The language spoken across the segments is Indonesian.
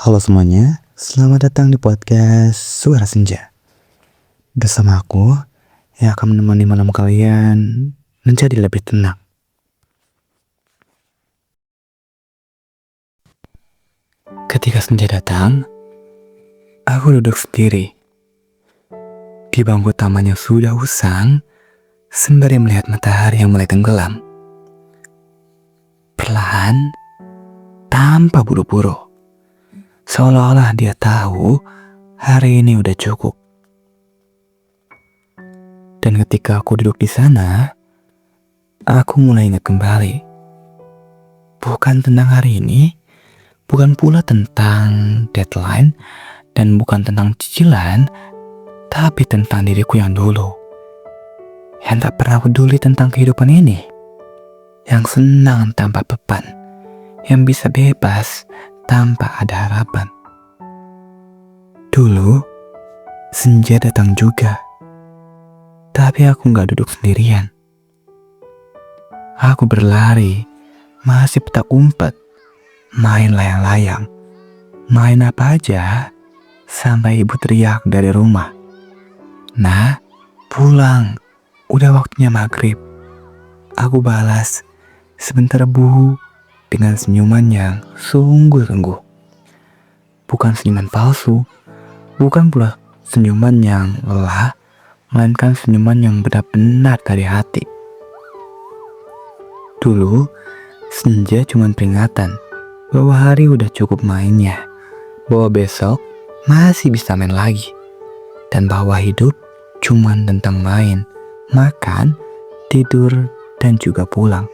Halo semuanya, selamat datang di podcast Suara Senja. Bersama aku yang akan menemani malam kalian menjadi lebih tenang. Ketika senja datang, aku duduk sendiri di bangku taman yang sudah usang sembari melihat matahari yang mulai tenggelam. Perlahan, tanpa buru-buru, seolah-olah dia tahu hari ini udah cukup. Dan ketika aku duduk di sana, aku mulai ingat kembali. Bukan tentang hari ini, bukan pula tentang deadline, dan bukan tentang cicilan, tapi tentang diriku yang dulu. Yang tak pernah peduli tentang kehidupan ini. Yang senang tanpa beban. Yang bisa bebas tanpa ada harapan. Dulu, senja datang juga. Tapi aku gak duduk sendirian. Aku berlari, masih petak umpet, main layang-layang, main apa aja, sampai ibu teriak dari rumah. Nah, pulang, udah waktunya maghrib. Aku balas, sebentar bu, dengan senyuman yang sungguh-sungguh. Bukan senyuman palsu, bukan pula senyuman yang lelah, melainkan senyuman yang benar-benar dari hati. Dulu, senja cuma peringatan bahwa hari udah cukup mainnya, bahwa besok masih bisa main lagi, dan bahwa hidup cuma tentang main, makan, tidur, dan juga pulang.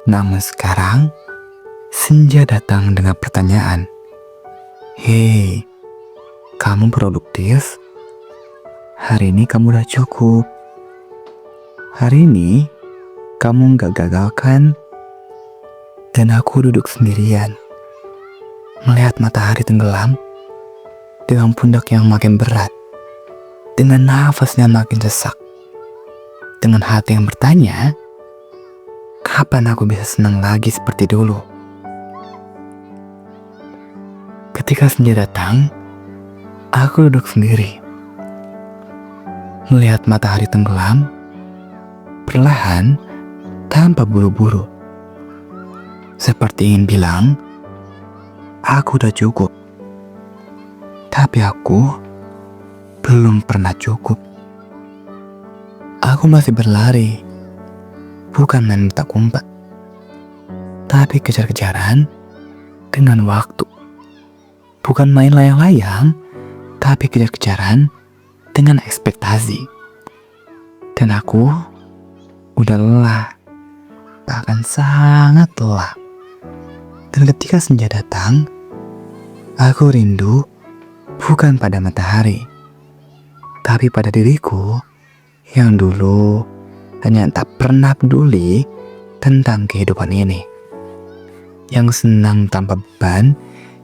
Namun sekarang, senja datang dengan pertanyaan. Hei, kamu produktif? Hari ini kamu udah cukup. Hari ini kamu gak gagal kan? Dan aku duduk sendirian, melihat matahari tenggelam, dengan pundak yang makin berat, dengan nafasnya makin sesak, dengan hati yang bertanya, kapan aku bisa senang lagi seperti dulu? Ketika senja datang, aku duduk sendiri, melihat matahari tenggelam, perlahan, tanpa buru-buru. Seperti ingin bilang, aku udah cukup. Tapi aku belum pernah cukup. Aku masih berlari, bukan main petak umpet, tapi kejar-kejaran dengan waktu. Bukan main layang-layang, tapi kejar-kejaran dengan ekspektasi. Dan aku udah lelah, bahkan sangat lelah. Dan ketika senja datang, aku rindu bukan pada matahari, tapi pada diriku yang dulu hanya tak pernah peduli tentang kehidupan ini. Yang senang tanpa beban,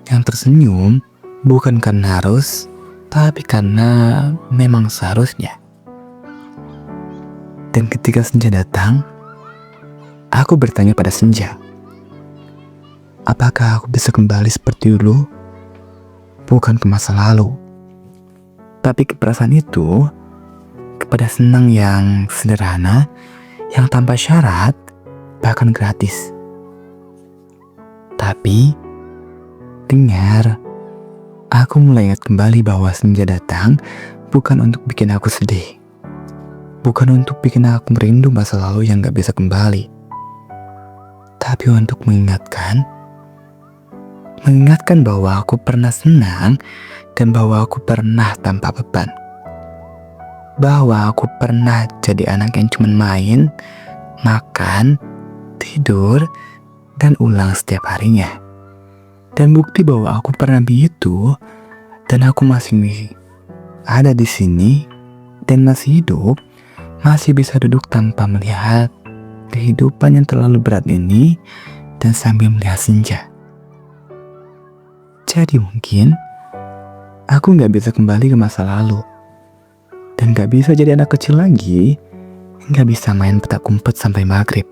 yang tersenyum bukan karena harus, tapi karena memang seharusnya. Dan ketika senja datang, aku bertanya pada senja, apakah aku bisa kembali seperti dulu? Bukan ke masa lalu, tapi ke perasaan itu, kepada senang yang sederhana, yang tanpa syarat, bahkan gratis. Tapi, dengar, aku mulai ingat kembali bahwa senja datang bukan untuk bikin aku sedih. Bukan untuk bikin aku merindu masa lalu yang gak bisa kembali. Tapi untuk mengingatkan bahwa aku pernah senang dan bahwa aku pernah tanpa beban. Bahwa aku pernah jadi anak yang cuma main, makan, tidur, dan ulang setiap harinya. Dan bukti bahwa aku pernah begitu dan aku masih ada di sini dan masih hidup, masih bisa duduk tanpa melihat kehidupan yang terlalu berat ini dan sambil melihat senja. Jadi mungkin aku gak bisa kembali ke masa lalu, dan gak bisa jadi anak kecil lagi, gak bisa main petak umpet sampai maghrib.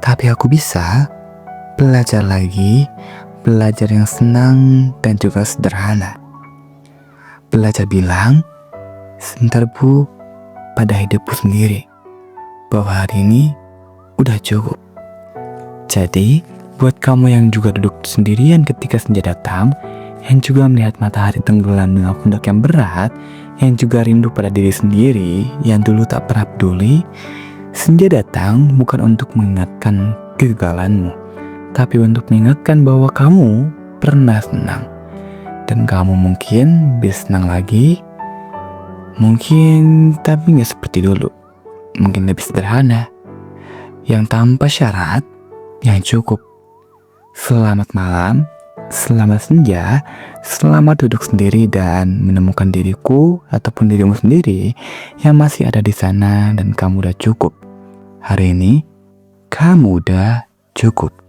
Tapi aku bisa belajar lagi, belajar yang senang dan juga sederhana. Belajar bilang, sebentar Bu, pada hidupku sendiri, bahwa hari ini udah cukup. Jadi, buat kamu yang juga duduk sendirian ketika senja datang, yang juga melihat matahari tenggelam dengan pundak yang berat, yang juga rindu pada diri sendiri, yang dulu tak pernah peduli, senja datang bukan untuk mengingatkan kegagalanmu, tapi untuk mengingatkan bahwa kamu pernah senang. Dan kamu mungkin bisa senang lagi, mungkin tapi gak seperti dulu. Mungkin lebih sederhana, yang tanpa syarat, yang cukup. Selamat malam, selamat senja, selamat duduk sendiri dan menemukan diriku ataupun dirimu sendiri yang masih ada di sana dan kamu udah cukup. Hari ini, kamu udah cukup.